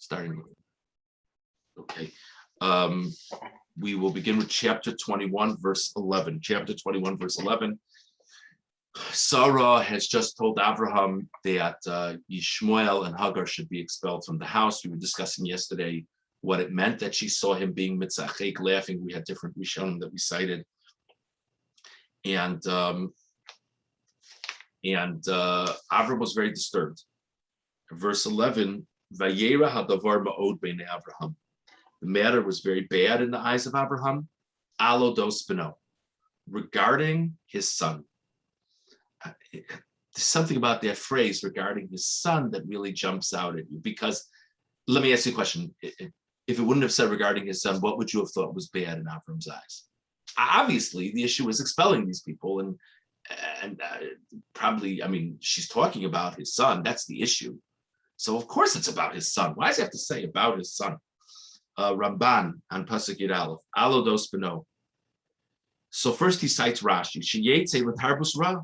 starting. Okay. We will begin with chapter 21, verse 11. Chapter 21, verse 11. Sarah has just told Abraham that Yishmael and Hagar should be expelled from the house. We were discussing yesterday what it meant that she saw him being mitzachek, laughing. We had different rishonim that we cited. And Abraham was very disturbed. Verse 11, Vayeira hadavar ma'od b'nei Abraham. The matter was very bad in the eyes of Abraham. Alo dos beno, regarding his son. There's something about that phrase regarding his son that really jumps out at you. Because let me ask you a question. If it wouldn't have said regarding his son, what would you have thought was bad in Abraham's eyes? Obviously, the issue is expelling these people, and probably, I mean, she's talking about his son. That's the issue. So of course it's about his son. Why does he have to say about his son? Ramban on Pasuk Yud Aleph, Alo dos beno. So first he cites Rashi. Sheyetze l'tarbus ra,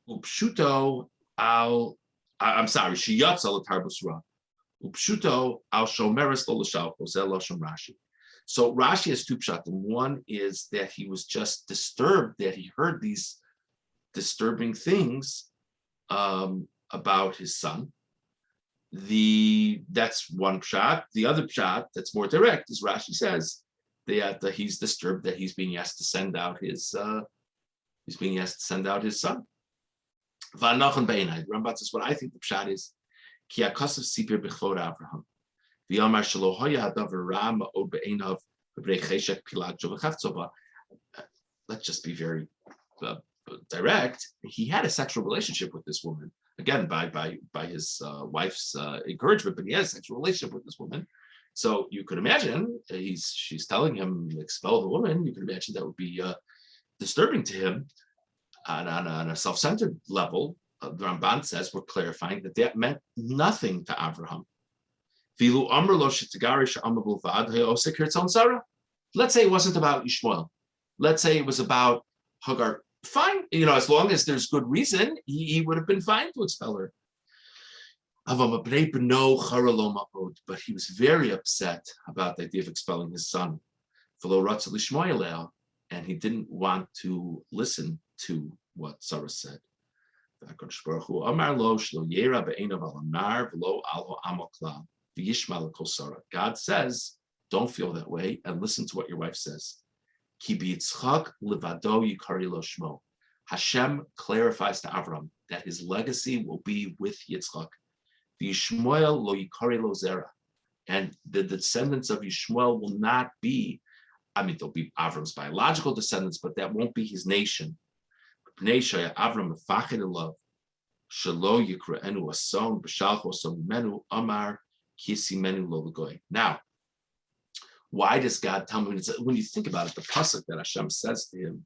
upshuto al. I'm sorry. Sheyatza l'tarbus ra, upshuto al shomeres lo l'shalcho zel lashon Rashi. So Rashi has two pshatim. One is that he was just disturbed that he heard these disturbing things about his son. That's one pshat. The other pshat that's more direct is Rashi says that he's disturbed that he's being asked to send out his son. V'anachon beinai. Rambam says what I think the pshat is. Ki akasav sipir b'chvod Abraham. V'yamar shelo hoya hadavar ra ma'od be'einav v'brei cheshek pilag jovachaftzova. Let's just be very direct. He had a sexual relationship with this woman. Again, by his wife's encouragement, but he has a sexual relationship with this woman. So you could imagine she's telling him expel the woman. You could imagine that would be disturbing to him on a self-centered level. The Ramban says we're clarifying that meant nothing to Abraham. Let's say it wasn't about Ishmael. Let's say it was about Hagar. Fine, as long as there's good reason, he would have been fine to expel her. But he was very upset about the idea of expelling his son. And he didn't want to listen to what Sarah said. God says, don't feel that way and listen to what your wife says. Hashem clarifies to Avram that his legacy will be with Yitzchak. And the descendants of Yishmael will not be, they'll be Avram's biological descendants, but that won't be his nation. Now, why does God tell me? When you think about it, the pasuk that Hashem says to him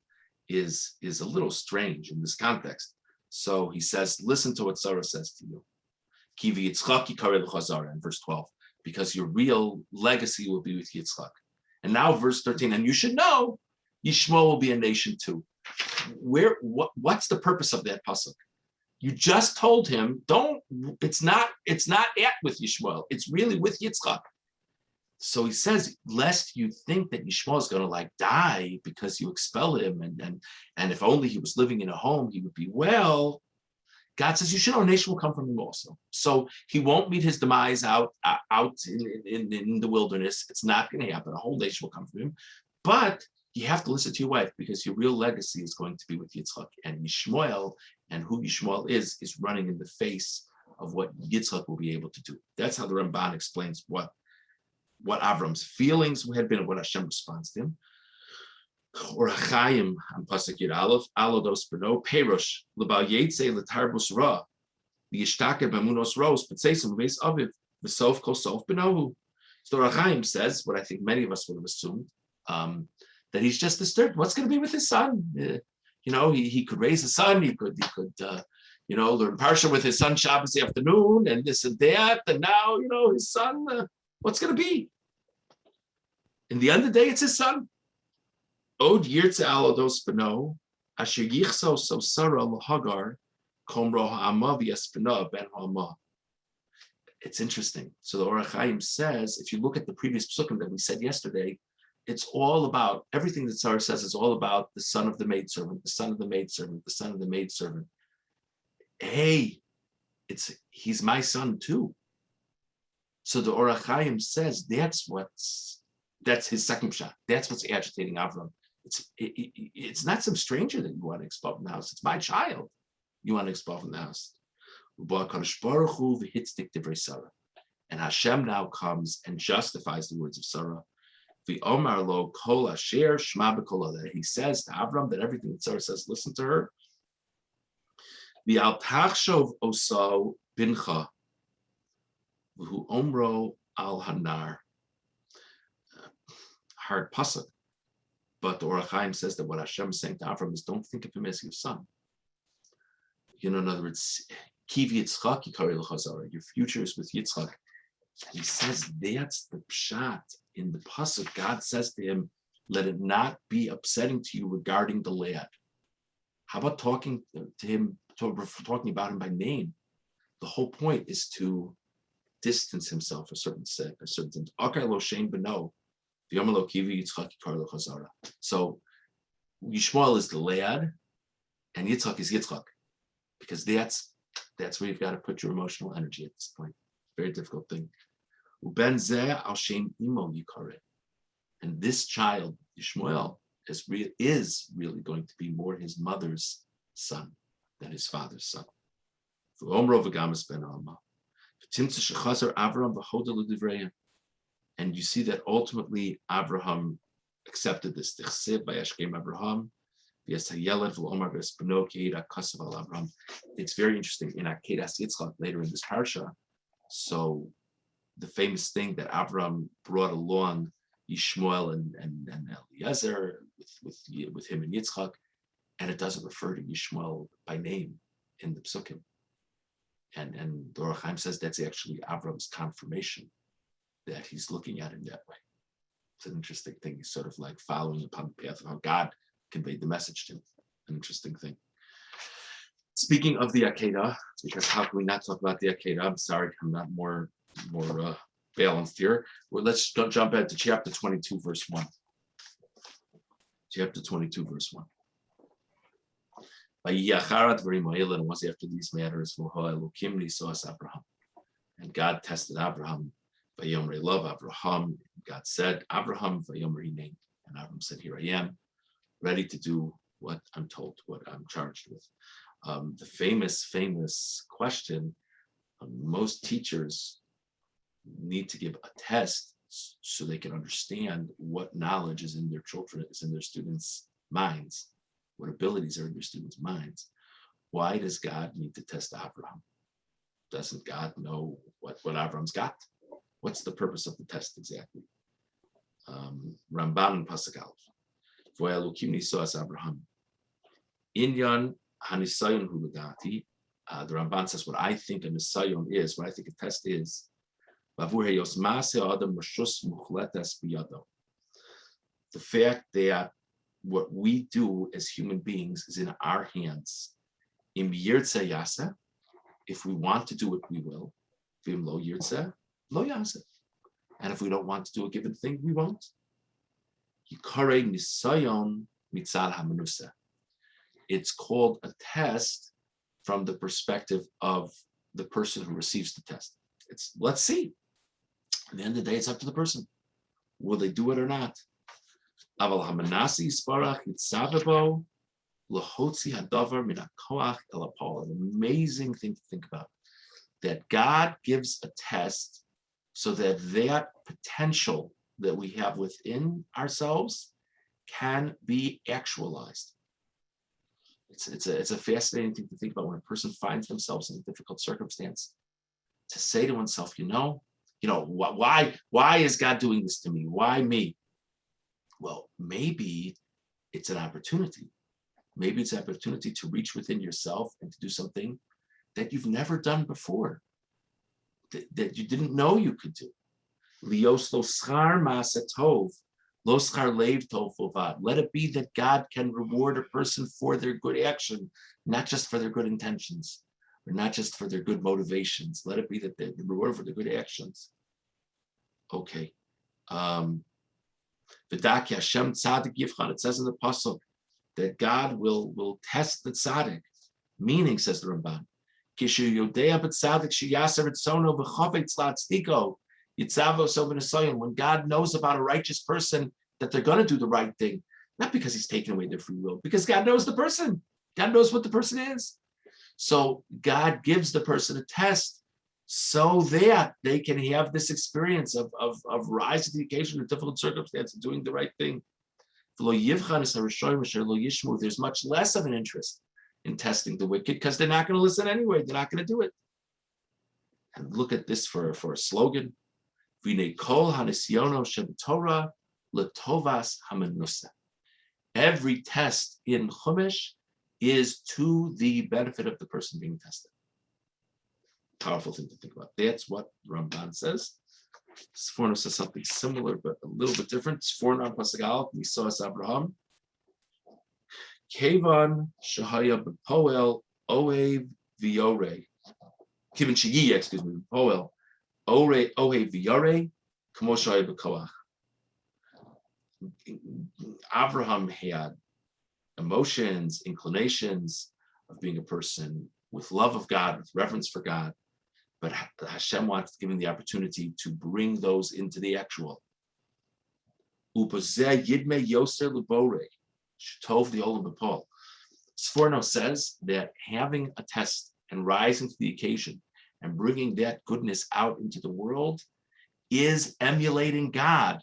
is a little strange in this context. So he says, listen to what Sarah says to you. Kivi Yitzchak yikarei l'chazara in verse 12, because your real legacy will be with Yitzchak. And now verse 13, and you should know, Yishmael will be a nation too. What's the purpose of that pasuk? You just told him, it's not at with Yishmael, it's really with Yitzchak. So he says, lest you think that Yishmael is going to die because you expel him, and if only he was living in a home, he would be well. God says, you should know a nation will come from him also. So he won't meet his demise out in the wilderness. It's not going to happen. A whole nation will come from him. But you have to listen to your wife, because your real legacy is going to be with Yitzchak. And Yishmael, and who Yishmael is running in the face of what Yitzchak will be able to do. That's how the Ramban explains what Avram's feelings had been and what Hashem responds to him. Or Achayim on Pasuk Yud Aleph, Alodos Beno, Perush, Lebal Yetze, Letarbus Ra, the Yishtake Bamunos Rose, Petsesim, Base Aviv, Vesof Kosof Benohu. So Achayim says, what I think many of us would have assumed, that he's just disturbed. What's going to be with his son? He could raise a son, he could learn Parsha with his son Shabbos afternoon, and this and that, and now, his son, what's going to be? In the end of the day, it's his son. Od yirtze alodos beno, asher yichso so Sarah lahagar, komro ha'ama v'yespena ben ha'ama. It's interesting. So the Orach Chaim says, if you look at the previous psukim that we said yesterday, it's all about, everything that Sarah says is all about the son of the maidservant, the son of the maidservant, the son of the maidservant. Hey, he's my son too. So the Orach Chaim says that's his second shot. That's what's agitating Avram. It's not some stranger that you want to expel from the house. It's my child you want to expel from the house. And Hashem now comes and justifies the words of Sarah. He says to Avram that everything that Sarah says, listen to her. Hard pasuk. But the Orach Chaim says that what Hashem is saying to Avram is, don't think of him as your son. In other words, Kiv Yitzchak Yikari L'Chazara, your future is with Yitzchak. And he says that's the pshat. In the pasuk, God says to him, let it not be upsetting to you regarding the lad. How about talking to him, talking about him by name? The whole point is to distance himself a certain thing. So Yishmael is the lad, and Yitzchak is Yitzchak, because that's where you've got to put your emotional energy at this point. Very difficult thing. And this child, Yishmael, is really going to be more his mother's son than his father's son. And you see that ultimately Abraham accepted this. It's very interesting in Akedas Yitzchak later in this parsha. So the famous thing that Abraham brought along Yishmael and Eliezer with him and Yitzchak, and it doesn't refer to Yishmael by name in the psukim. And the Orach Chaim says that's actually Avram's confirmation that he's looking at him that way. It's an interesting thing. He's sort of like following upon the path of how God conveyed the message to him. An interesting thing. Speaking of the Akedah, because how can we not talk about the Akedah? I'm sorry, I'm not more balanced here. Well, let's jump into chapter 22, verse 1. Chapter 22, verse 1. And once after these matters, and God tested Abraham. Vayomer love Abraham. God said, Abraham, Vayomer he named. And Abraham said, here I am, ready to do what I'm told, what I'm charged with. The famous question, most teachers need to give a test so they can understand what knowledge is in their children, is in their students' minds, what abilities are in their students' minds. Why does God need to test Abraham? Doesn't God know what Abraham's got? What's the purpose of the test exactly? Ramban Pasuk Aleph. V'elokim nisoas Abraham. Inyan hanisayon hu l'dati. The Ramban says what I think a nisayon is, what I think a test is. The fact that what we do as human beings is in our hands. Im yirtze yaseh. If we want to do it, we will. V'im lo yirtze. And if we don't want to do a given thing, we won't. It's called a test from the perspective of the person who receives the test. It's let's see. At the end of the day, it's up to the person. Will they do it or not? An amazing thing to think about. That God gives a test so that potential that we have within ourselves can be actualized. It's a fascinating thing to think about when a person finds themselves in a difficult circumstance. To say to oneself, why is God doing this to me? Why me? Well, maybe it's an opportunity. Maybe it's an opportunity to reach within yourself and to do something that you've never done before, that you didn't know you could do. Lios lo schar ma'aseh tov, lo schar leiv tov vovad. Let it be that God can reward a person for their good action, not just for their good intentions. or not just for their good motivations. Let it be that they're rewarded for their good actions. Okay. V'daki Hashem tzaddik yivchan. It says in the pasuk that God will test the tzaddik. Meaning, says the Ramban, Kishu yodea b'tzaddik sheyaser etzono v'chovetz la'atzdiko yitzavo so v'nesoyim. When God knows about a righteous person that they're going to do the right thing, not because he's taking away their free will, because God knows the person. God knows what the person is. So God gives the person a test so that they can have this experience of rise to the occasion in difficult circumstances, doing the right thing. There's much less of an interest in testing the wicked because they're not going to listen anyway. They're not going to do it. And look at this for a slogan. Every test in Chumash is to the benefit of the person being tested. Powerful thing to think about. That's what Ramban says. Sforno says something similar, but a little bit different. Sforno Pasagal, Misos Abraham. Kevan Shahaya Bepoel Ohev Viore. Kivin Shigi, excuse me, Poel Ohev Viore, Kamo Shahaya Bekoach. Abraham had emotions, inclinations of being a person with love of God, with reverence for God, but Hashem wants to give him the opportunity to bring those into the actual. Sforno says that having a test and rising to the occasion and bringing that goodness out into the world is emulating God,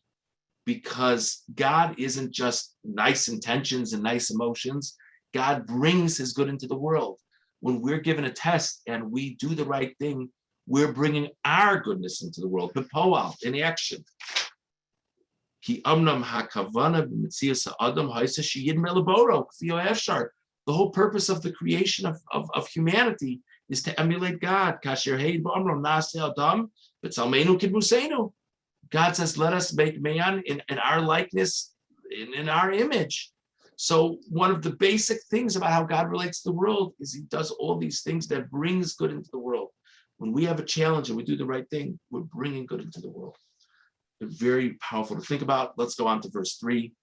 because God isn't just nice intentions and nice emotions. God brings his good into the world. When we're given a test and we do the right thing, we're bringing our goodness into the world, bepoal, in action. The whole purpose of the creation of humanity is to emulate God. God says, let us make man in our likeness, in our image. So one of the basic things about how God relates to the world is he does all these things that brings good into the world. When we have a challenge and we do the right thing, we're bringing good into the world. They're very powerful to think about. Let's go on to verse 3.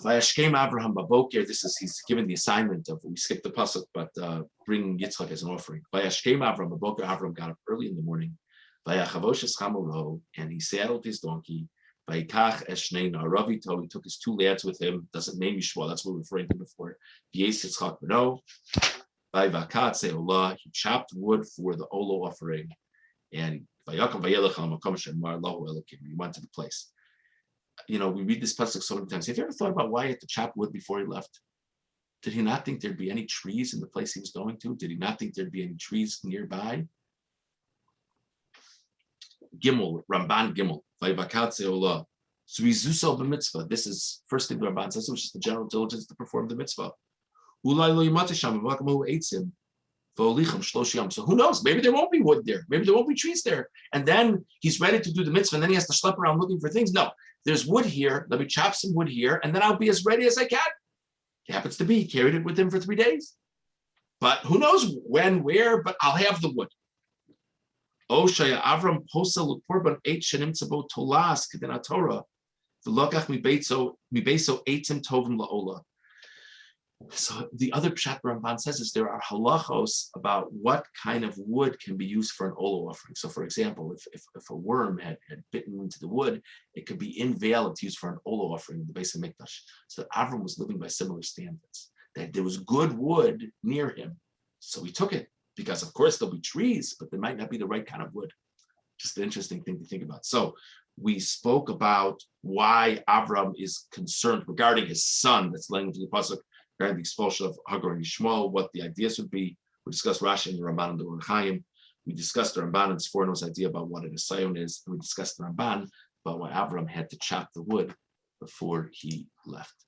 Vayashkem Avraham baboker. He's given the assignment of, we skipped the pasuk, but bring Yitzchak as an offering. Vayashkem Avraham baboker. Avram got up early in the morning. And he saddled his donkey. He took his 2 lads with him. Doesn't name Yishua, that's what we're referring to before. He chopped wood for the Olo offering. And he went to the place. We read this pasuk so many times. Have you ever thought about why he had to chop wood before he left? Did he not think there'd be any trees in the place he was going to? Did he not think there'd be any trees nearby? Gimel, Ramban Gimel, Vayvakatze. This is first thing the Ramban says, which is the general diligence to perform the mitzvah. So who knows? Maybe there won't be wood there. Maybe there won't be trees there. And then he's ready to do the mitzvah, and then he has to schlep around looking for things. No, there's wood here. Let me chop some wood here, and then I'll be as ready as I can. It happens to be, he carried it with him for 3 days. But who knows when, where, but I'll have the wood. Oshaya Avram posel korban 8 shenim tzabo tolas kedin Torah v'lokach mibeitzo eitzim tovim laola. So the other pshat Ramban says is there are halachos about what kind of wood can be used for an ola offering. So, for example, if a worm had bitten into the wood, it could be invalid to use for an ola offering in the base of Mikdash. So Avram was living by similar standards, that there was good wood near him, so he took it. Because of course there'll be trees, but they might not be the right kind of wood. Just an interesting thing to think about. So we spoke about why Avram is concerned regarding his son, that's language in the pasuk, regarding the expulsion of Hagar and Yishmael, what the ideas would be. We discussed Rashi and the Ramban and the Or Chaim. We discussed the Ramban and Sforno's idea about what an Asayon is. And we discussed the Ramban about why Avram had to chop the wood before he left.